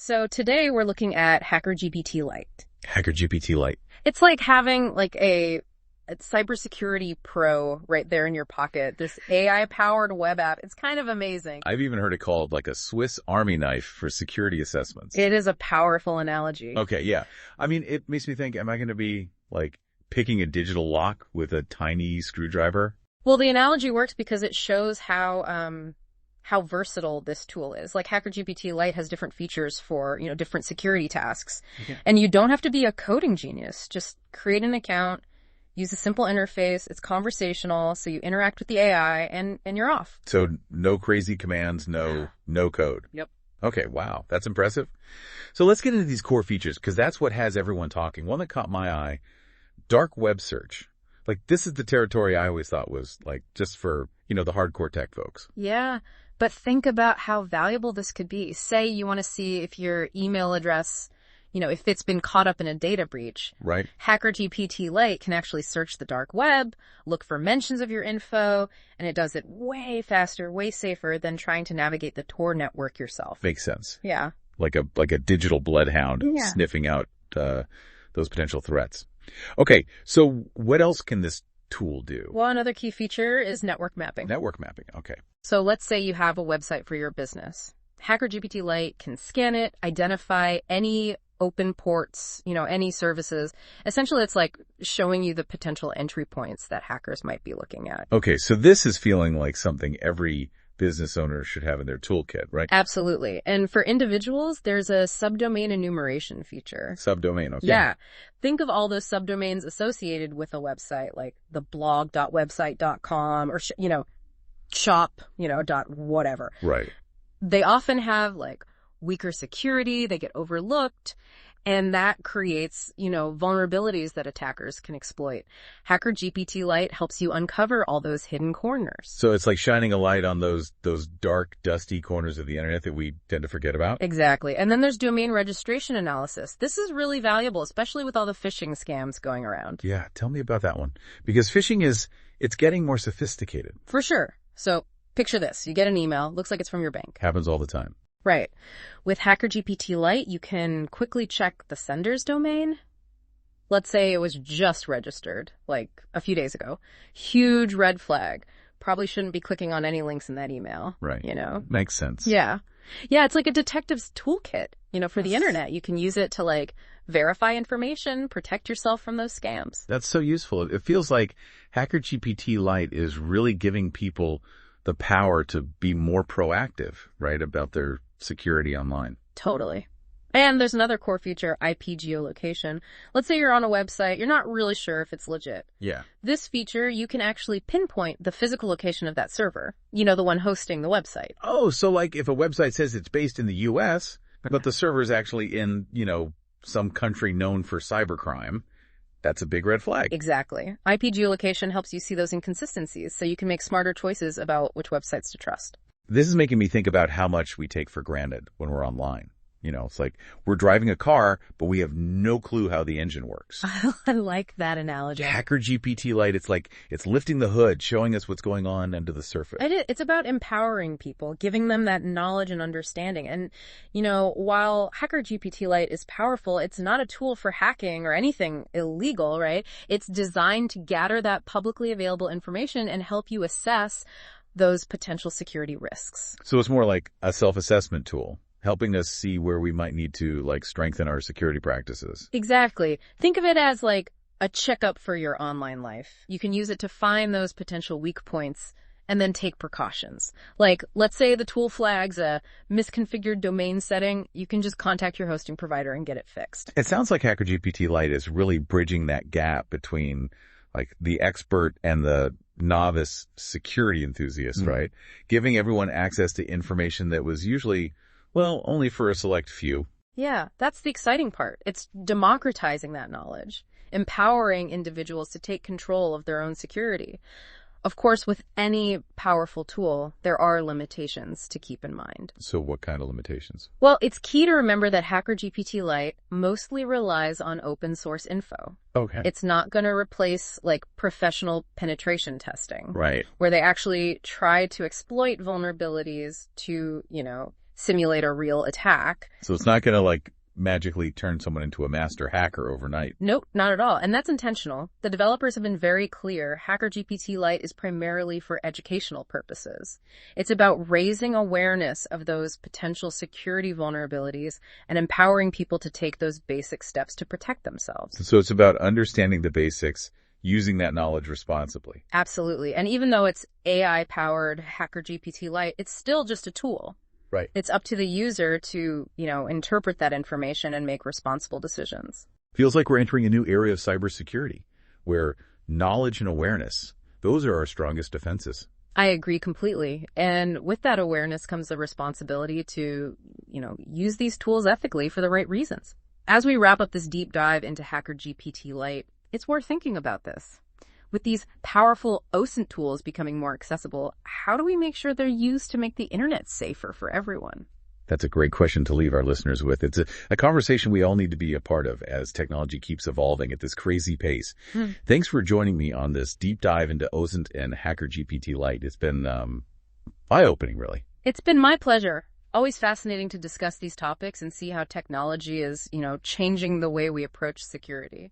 So today we're looking at HackerGPT Lite. HackerGPT Lite. It's like having like a cybersecurity pro right there in your pocket. This AI-powered web app. It's kind of amazing. I've even heard it called like a Swiss Army knife for security assessments. It is a powerful analogy. Okay, yeah. I mean, it makes me think, am I going to be like picking a digital lock with a tiny screwdriver? Well, the analogy works because it shows how versatile this tool is. Like HackerGPT Lite has different features for, different security tasks. Okay. And you don't have to be a coding genius. Just create an account, use a simple interface. It's conversational, so you interact with the AI and you're off. So no crazy commands, no code. Yep. Okay, wow. That's impressive. So let's get into these core features because that's what has everyone talking. One that caught my eye, dark web search. Like this is the territory I always thought was like just for, the hardcore tech folks. Yeah. But think about how valuable this could be. Say you want to see if your email address, if it's been caught up in a data breach. Right. HackerGPT Lite can actually search the dark web, look for mentions of your info, and it does it way faster, way safer than trying to navigate the Tor network yourself. Makes sense. Yeah. Like a digital bloodhound Yeah. sniffing out those potential threats. Okay, so what else can this tool do? Well, another key feature is network mapping. Network mapping, okay. So let's say you have a website for your business. HackerGPT Lite can scan it, identify any open ports, any services. Essentially, it's like showing you the potential entry points that hackers might be looking at. Okay, so this is feeling like something every business owner should have in their toolkit, right? Absolutely. And for individuals, there's a subdomain enumeration feature. Subdomain, okay. Yeah. Think of all those subdomains associated with a website, like the blog.website.com or, shop, dot whatever. Right. They often have like weaker security, they get overlooked, and that creates, vulnerabilities that attackers can exploit. HackerGPT Lite helps you uncover all those hidden corners. So it's like shining a light on those dark, dusty corners of the internet that we tend to forget about? Exactly. And then there's domain registration analysis. This is really valuable, especially with all the phishing scams going around. Yeah, tell me about that one. Because phishing it's getting more sophisticated. For sure. So picture this. You get an email, looks like it's from your bank. Happens all the time. Right. With HackerGPT Lite, you can quickly check the sender's domain. Let's say it was just registered, like a few days ago. Huge red flag. Probably shouldn't be clicking on any links in that email. Right. Makes sense. Yeah. Yeah, it's like a detective's toolkit, for the internet. You can use it to like verify information, protect yourself from those scams. That's so useful. It feels like HackerGPT Lite is really giving people the power to be more proactive, right, about their security online. Totally. And there's another core feature, IP geolocation. Let's say you're on a website, you're not really sure if it's legit. Yeah. This feature, you can actually pinpoint the physical location of that server, the one hosting the website. Oh, so like if a website says it's based in the U.S., but the server is actually in, some country known for cybercrime, that's a big red flag. Exactly. IP geolocation helps you see those inconsistencies so you can make smarter choices about which websites to trust. This is making me think about how much we take for granted when we're online. It's like we're driving a car, but we have no clue how the engine works. I like that analogy. HackerGPT Lite, it's like it's lifting the hood, showing us what's going on under the surface. It's about empowering people, giving them that knowledge and understanding. And, while HackerGPT Lite is powerful, it's not a tool for hacking or anything illegal, right? It's designed to gather that publicly available information and help you assess those potential security risks. So it's more like a self-assessment tool, helping us see where we might need to like strengthen our security practices. Exactly. Think of it as like a checkup for your online life. You can use it to find those potential weak points and then take precautions. Like, let's say the tool flags a misconfigured domain setting. You can just contact your hosting provider and get it fixed. It sounds like HackerGPT Lite is really bridging that gap between like the expert and the novice security enthusiast, right? Giving everyone access to information that was usually, only for a select few. Yeah, that's the exciting part. It's democratizing that knowledge, empowering individuals to take control of their own security. Of course, with any powerful tool, there are limitations to keep in mind. So what kind of limitations? Well, it's key to remember that HackerGPT Lite mostly relies on open source info. Okay. It's not going to replace like professional penetration testing. Right. Where they actually try to exploit vulnerabilities to, simulate a real attack. So it's not going to like magically turn someone into a master hacker overnight. Nope, not at all. And that's intentional. The developers have been very clear. HackerGPT Lite is primarily for educational purposes. It's about raising awareness of those potential security vulnerabilities and empowering people to take those basic steps to protect themselves. So it's about understanding the basics, using that knowledge responsibly. Absolutely. And even though it's AI-powered HackerGPT Lite, it's still just a tool. Right. It's up to the user to, interpret that information and make responsible decisions. Feels like we're entering a new area of cybersecurity where knowledge and awareness, those are our strongest defenses. I agree completely. And with that awareness comes the responsibility to, use these tools ethically for the right reasons. As we wrap up this deep dive into HackerGPT Lite, it's worth thinking about this. With these powerful OSINT tools becoming more accessible, how do we make sure they're used to make the internet safer for everyone? That's a great question to leave our listeners with. It's a conversation we all need to be a part of as technology keeps evolving at this crazy pace. Thanks for joining me on this deep dive into OSINT and HackerGPT Lite. It's been eye-opening, really. It's been my pleasure. Always fascinating to discuss these topics and see how technology is, changing the way we approach security.